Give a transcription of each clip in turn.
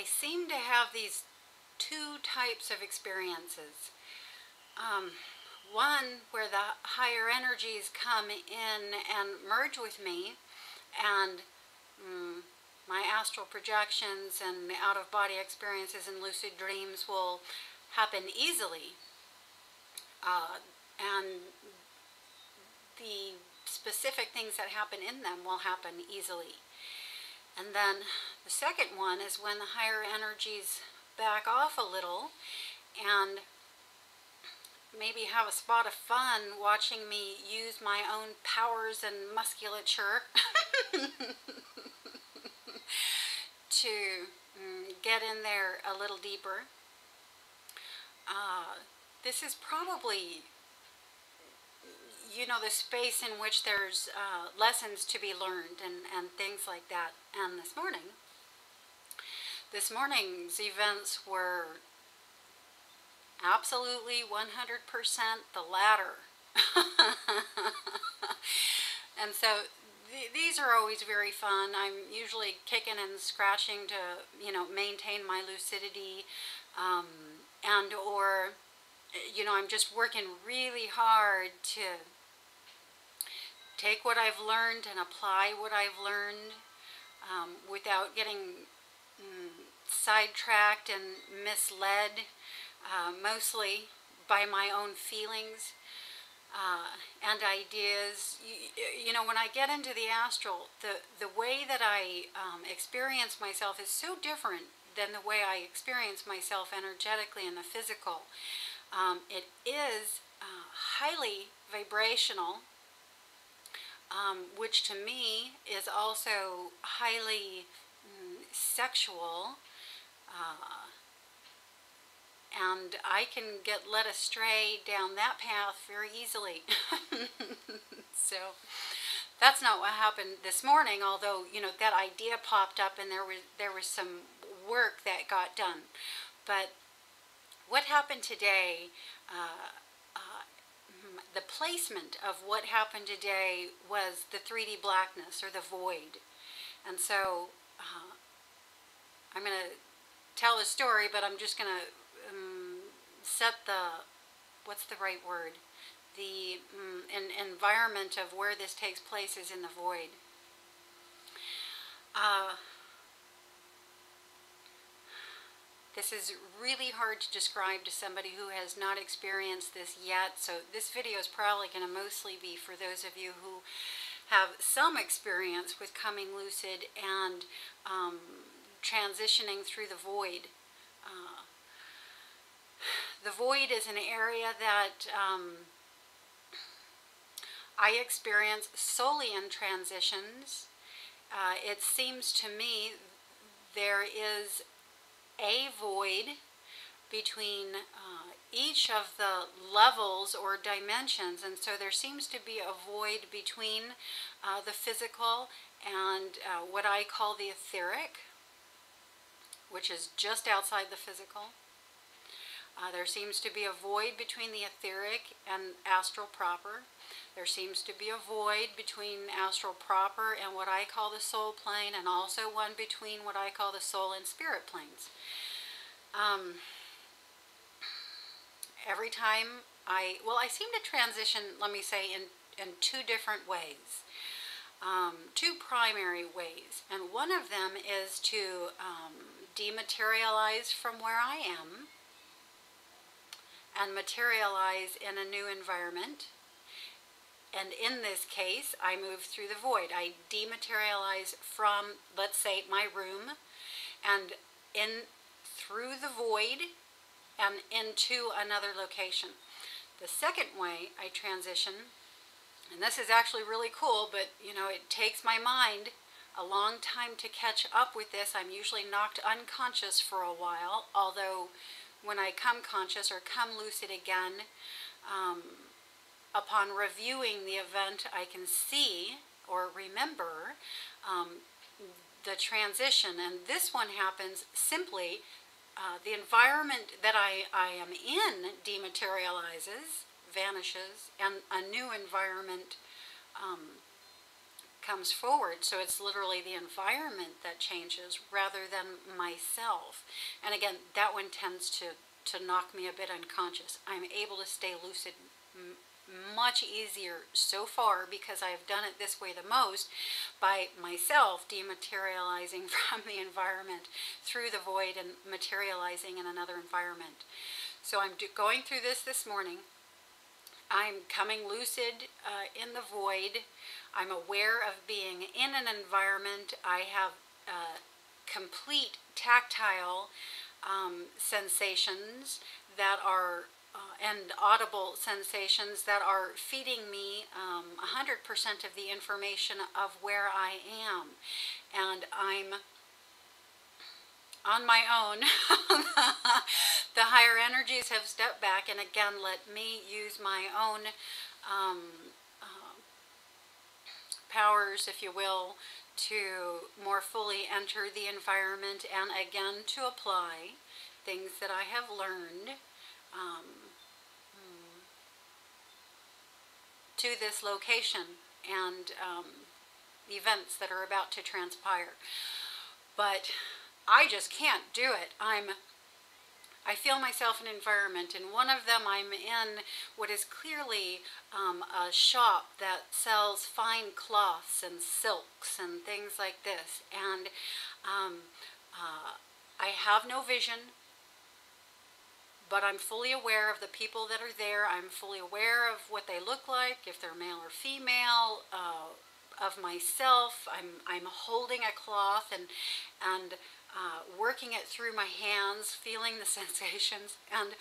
I seem to have these two types of experiences. One where the higher energies come in and merge with me, and my astral projections and out-of-body experiences and lucid dreams will happen easily. And the specific things that happen in them will happen easily. And then the second one is when the higher energies back off a little and maybe have a spot of fun watching me use my own powers and musculature to get in there a little deeper. This is probably, the space in which there's lessons to be learned and things like that. And this morning's events were absolutely 100% the latter. And so these are always very fun. I'm usually kicking and scratching to, maintain my lucidity, and or, I'm just working really hard to take what I've learned and apply what I've learned without getting sidetracked and misled, mostly by my own feelings and ideas. When I get into the astral, the way that I experience myself is so different than the way I experience myself energetically in the physical. It is highly vibrational, which to me is also highly sexual, and I can get led astray down that path very easily. So that's not what happened this morning, although that idea popped up and there was some work that got done. But what happened today, the placement of what happened today was the 3D blackness, or the void. And so I'm going to tell a story, but I'm just going to set the, what's the right word? The environment of where this takes place is in the void. This is really hard to describe to somebody who has not experienced this yet, so this video is probably going to mostly be for those of you who have some experience with coming lucid and transitioning through the void. The void is an area that I experience solely in transitions. It seems to me there is a void between each of the levels or dimensions, and so there seems to be a void between the physical and what I call the etheric, which is just outside the physical. There seems to be a void between the etheric and astral proper. There seems to be a void between astral proper and what I call the soul plane, and also one between what I call the soul and spirit planes. Every time I seem to transition, let me say, in two different ways. Two primary ways. And one of them is to dematerialize from where I am and materialize in a new environment. And in this case, I move through the void. I dematerialize from, let's say, my room, and in through the void and into another location. The second way I transition, and this is actually really cool, but it takes my mind a long time to catch up with this. I'm usually knocked unconscious for a while, although when I come conscious or come lucid again, upon reviewing the event, I can see or remember the transition. And this one happens simply, the environment that I am in dematerializes, vanishes, and a new environment comes forward. So it's literally the environment that changes rather than myself. And again, that one tends to knock me a bit unconscious. I'm able to stay lucid much easier so far because I've done it this way the most, by myself dematerializing from the environment through the void and materializing in another environment. So I'm going through this morning. I'm coming lucid in the void. I'm aware of being in an environment. I have complete tactile sensations that are and audible sensations that are feeding me 100% of the information of where I am. And I'm on my own. The higher energies have stepped back and again let me use my own powers, if you will, to more fully enter the environment and again to apply things that I have learned to this location and events that are about to transpire. But I just can't do it. I feel myself in an environment. In one of them, I'm in what is clearly a shop that sells fine cloths and silks and things like this. And I have no vision, but I'm fully aware of the people that are there. I'm fully aware of what they look like, if they're male or female, of myself. I'm holding a cloth and working it through my hands, feeling the sensations. And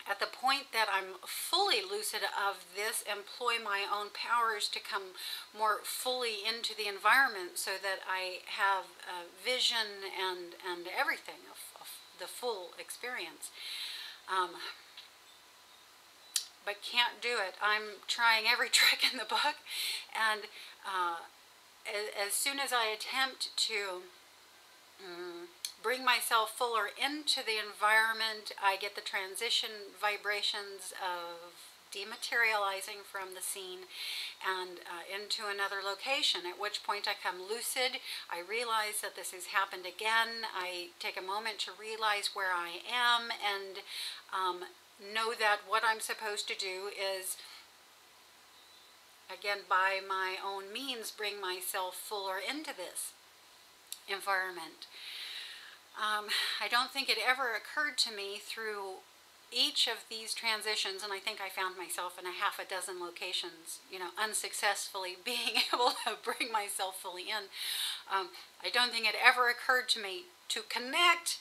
at the point that I'm fully lucid of this, employ my own powers to come more fully into the environment so that I have vision and everything of the full experience. But can't do it. I'm trying every trick in the book, and as soon as I attempt to bring myself fuller into the environment, I get the transition vibrations of dematerializing from the scene and into another location, at which point I come lucid. I realize that this has happened again. I take a moment to realize where I am and know that what I'm supposed to do is, again, by my own means, bring myself fuller into this environment. I don't think it ever occurred to me through each of these transitions, and I think I found myself in a half a dozen locations, unsuccessfully being able to bring myself fully in. I don't think it ever occurred to me to connect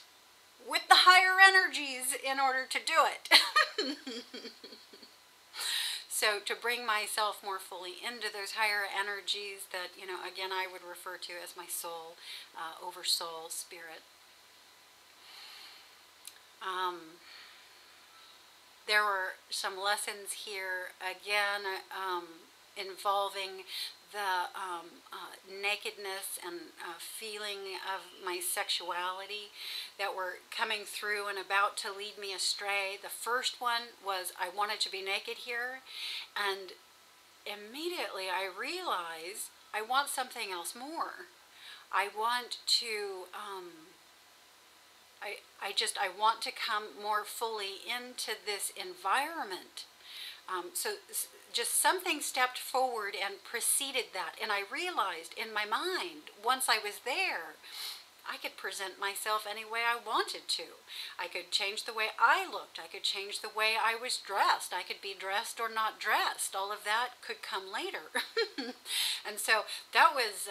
with the higher energies in order to do it. So to bring myself more fully into those higher energies that, again, I would refer to as my soul, oversoul, spirit. There were some lessons here, again, involving the nakedness and feeling of my sexuality that were coming through and about to lead me astray. The first one was I wanted to be naked here, and immediately I realized I want something else more. I want to I want to come more fully into this environment. So just something stepped forward and preceded that. And I realized in my mind, once I was there, I could present myself any way I wanted to. I could change the way I looked. I could change the way I was dressed. I could be dressed or not dressed. All of that could come later. And so that was,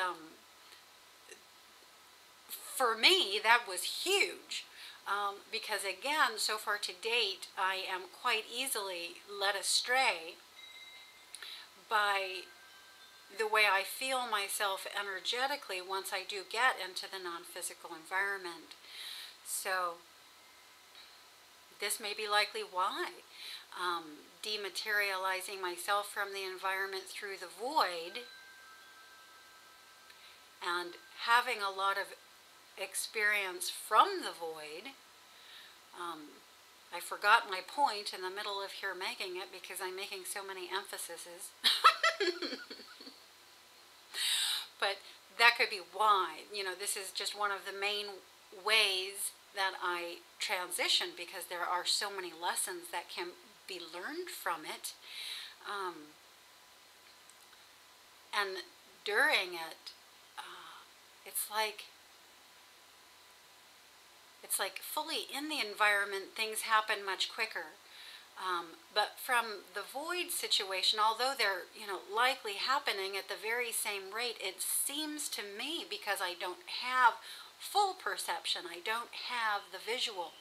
for me, that was huge. Because again, so far to date, I am quite easily led astray by the way I feel myself energetically once I do get into the non-physical environment. So this may be likely why. Dematerializing myself from the environment through the void and having a lot of experience from the void. I forgot my point in the middle of here making it because I'm making so many emphases. But that could be why. This is just one of the main ways that I transition, because there are so many lessons that can be learned from it. And during it, it's like fully in the environment, things happen much quicker. But from the void situation, although they're likely happening at the very same rate, it seems to me, because I don't have full perception, I don't have the visual,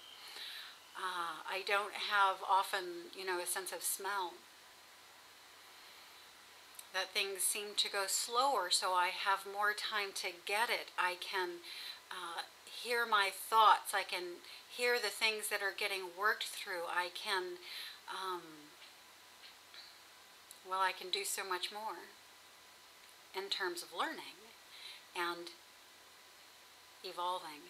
I don't have often a sense of smell, that things seem to go slower, so I have more time to get it. I can hear my thoughts. I can hear the things that are getting worked through. I can, I can do so much more in terms of learning and evolving.